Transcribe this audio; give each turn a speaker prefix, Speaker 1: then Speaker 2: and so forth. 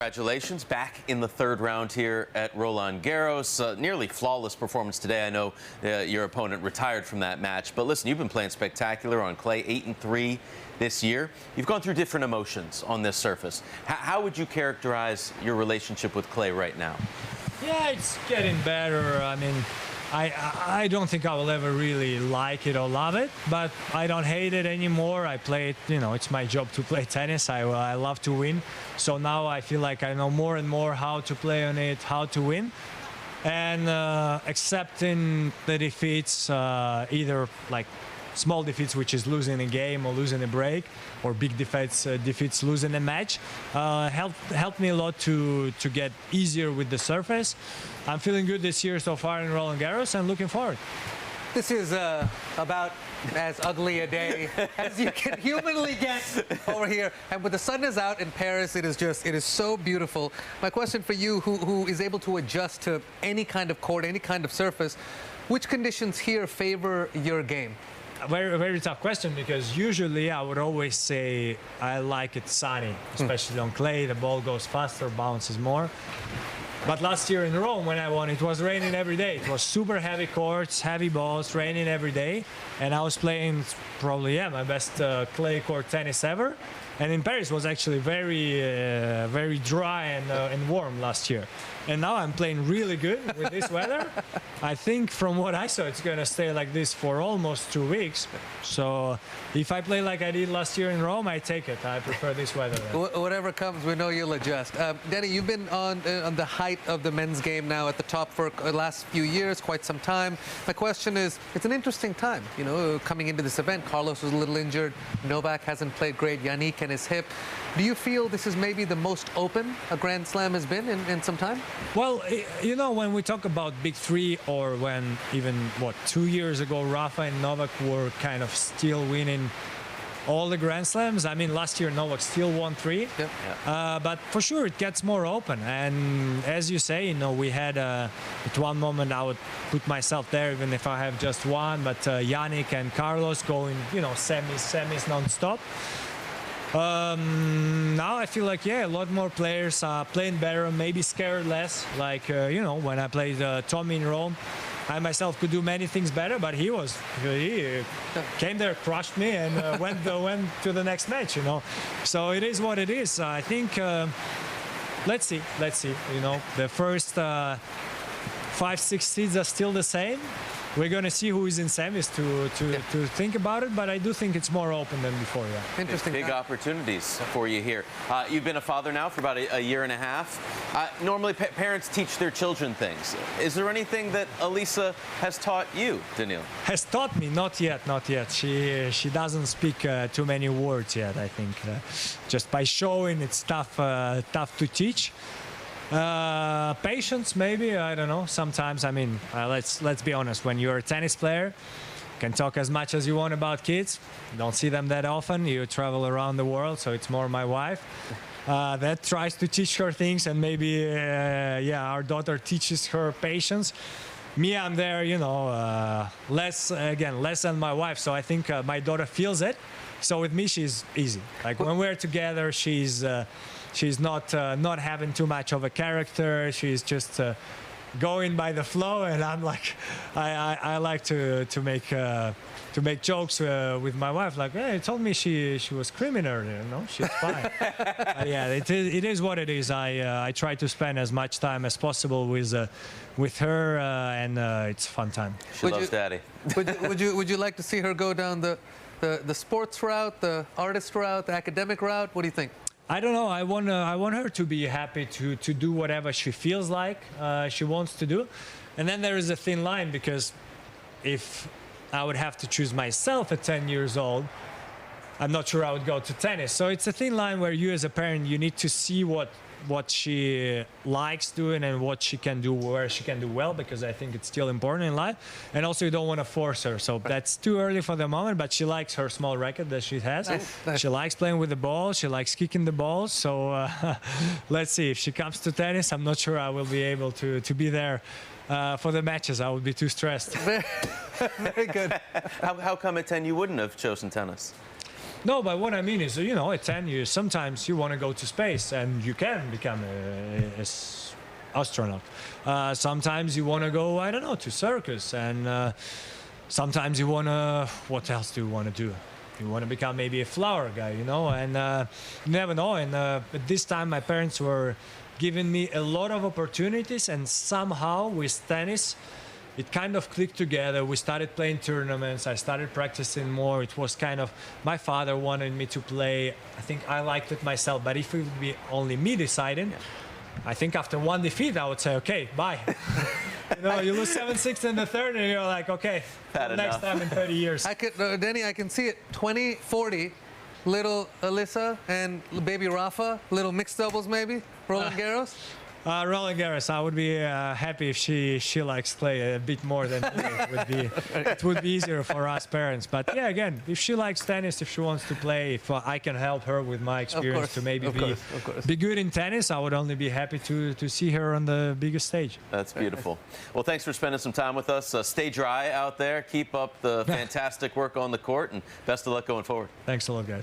Speaker 1: Congratulations, back in the third round here at Roland Garros. Nearly flawless performance today. I know your opponent retired from that match, but listen, you've been playing spectacular on clay, 8-3 this year. You've gone through different emotions on this surface. How would you characterize your relationship with clay right now?
Speaker 2: Yeah, it's getting better. I mean, I don't think I will ever really like it or love it, but I don't hate it anymore. I play it, it's my job to play tennis. I love to win. So now I feel like I know more and more how to play on it, how to win. And accepting the defeats, either like small defeats, which is losing a game or losing a break, or big defeats losing a match, helped me a lot to get easier with the surface. I'm feeling good this year so far in Roland Garros and looking forward.
Speaker 3: This is about as ugly a day as you can humanly get over here. And when the sun is out in Paris, it is so beautiful. My question for you, who is able to adjust to any kind of court, any kind of surface, which conditions here favor your game?
Speaker 2: Very, very tough question, because usually I would always say I like it sunny, especially on clay. The ball goes faster, bounces more. But last year in Rome, when I won, it was raining every day. It was super heavy courts, heavy balls, raining every day. And I was playing probably, my best clay court tennis ever. And in Paris was actually very dry and warm last year. And now I'm playing really good with this weather. I think from what I saw, it's going to stay like this for almost 2 weeks. So if I play like I did last year in Rome, I take it. I prefer this weather.
Speaker 3: Whatever comes, we know you'll adjust. Danny, you've been on the height of the men's game now, at the top for the last few years, quite some time. My question is, it's an interesting time, coming into this event. Carlos was a little injured. Novak hasn't played great. Yannick and his hip. Do you feel this is maybe the most open a Grand Slam has been in some time?
Speaker 2: Well, when we talk about Big Three, or when even, 2 years ago, Rafa and Novak were kind of still winning all the Grand Slams. I mean, last year Novak still won 3.
Speaker 3: Yep.
Speaker 2: But for sure it gets more open. And as you say, we had at one moment I would put myself there even if I have just one. But Yannick and Carlos going, semis non-stop. Now I feel like, a lot more players are playing better, maybe scared less. Like, when I played Tommy in Rome, I myself could do many things better, but he came there, crushed me, and went to the next match, So it is what it is. I think, let's see. The first 5-6 seeds are still the same. We're going to see who is in semis to think about it, but I do think it's more open than before. Yeah.
Speaker 3: Interesting.
Speaker 1: Big opportunities for you here. You've been a father now for about a year and a half. Normally, parents teach their children things. Is there anything that Elisa has taught you, Daniil?
Speaker 2: Has taught me? Not yet. She doesn't speak too many words yet, I think. Just by showing, it's tough to teach. Patience, maybe, I don't know. Sometimes, I mean, let's be honest. When you're a tennis player, you can talk as much as you want about kids. You don't see them that often. You travel around the world, so it's more my wife that tries to teach her things, and maybe, our daughter teaches her patience. Me, I'm there, less than my wife. So I think my daughter feels it. So with me, she's easy. Like when we're together, she's not having too much of a character. She's just going by the flow, and I'm like, I like to make jokes with my wife. Like, hey, you told me she was criminal, she's fine. It is what it is. I try to spend as much time as possible with her, and it's a fun time.
Speaker 1: She loves Daddy.
Speaker 3: Would you like to see her go down the sports route, the artist route, the academic route? What do you think?
Speaker 2: I don't know. I want her to be happy to do whatever she feels like she wants to do. And then there is a thin line, because if I would have to choose myself at 10 years old, I'm not sure I would go to tennis. So it's a thin line where you as a parent, you need to see what she likes doing and what she can do, where she can do well, because I think it's still important in life. And also you don't want to force her. So that's too early for the moment, but she likes her small racket that she has. Nice. She likes playing with the ball. She likes kicking the ball. So let's see. If she comes to tennis, I'm not sure I will be able to be there for the matches. I would be too stressed.
Speaker 3: Very good.
Speaker 1: How come at 10 you wouldn't have chosen tennis?
Speaker 2: No, but what I mean is, you know, at 10 years, sometimes you want to go to space and you can become a astronaut. Sometimes you want to go, I don't know, to circus, and sometimes you want to, what else do you want to do? You want to become maybe a flower guy, you know, and you never know. And at this time, my parents were giving me a lot of opportunities, and somehow with tennis, it kind of clicked together. We started playing tournaments. I started practicing more. It was kind of, my father wanted me to play. I think I liked it myself, but if it would be only me deciding, I think after one defeat, I would say, okay, bye. You know, you lose 7-6 in the third, and you're like, okay, next time in 30 years.
Speaker 3: I could, Danny, I can see it. 2040, little Alyssa and baby Rafa, little mixed doubles maybe, Roland Garros.
Speaker 2: Roland Garros, I would be happy if she likes clay a bit more than me. It would be easier for us parents. But yeah, again, if she likes tennis, if she wants to play, if I can help her with my experience to maybe be good in tennis, I would only be happy to see her on the biggest stage.
Speaker 1: That's beautiful. Well, thanks for spending some time with us. Stay dry out there. Keep up the fantastic work on the court, and best of luck going forward.
Speaker 2: Thanks a lot, guys.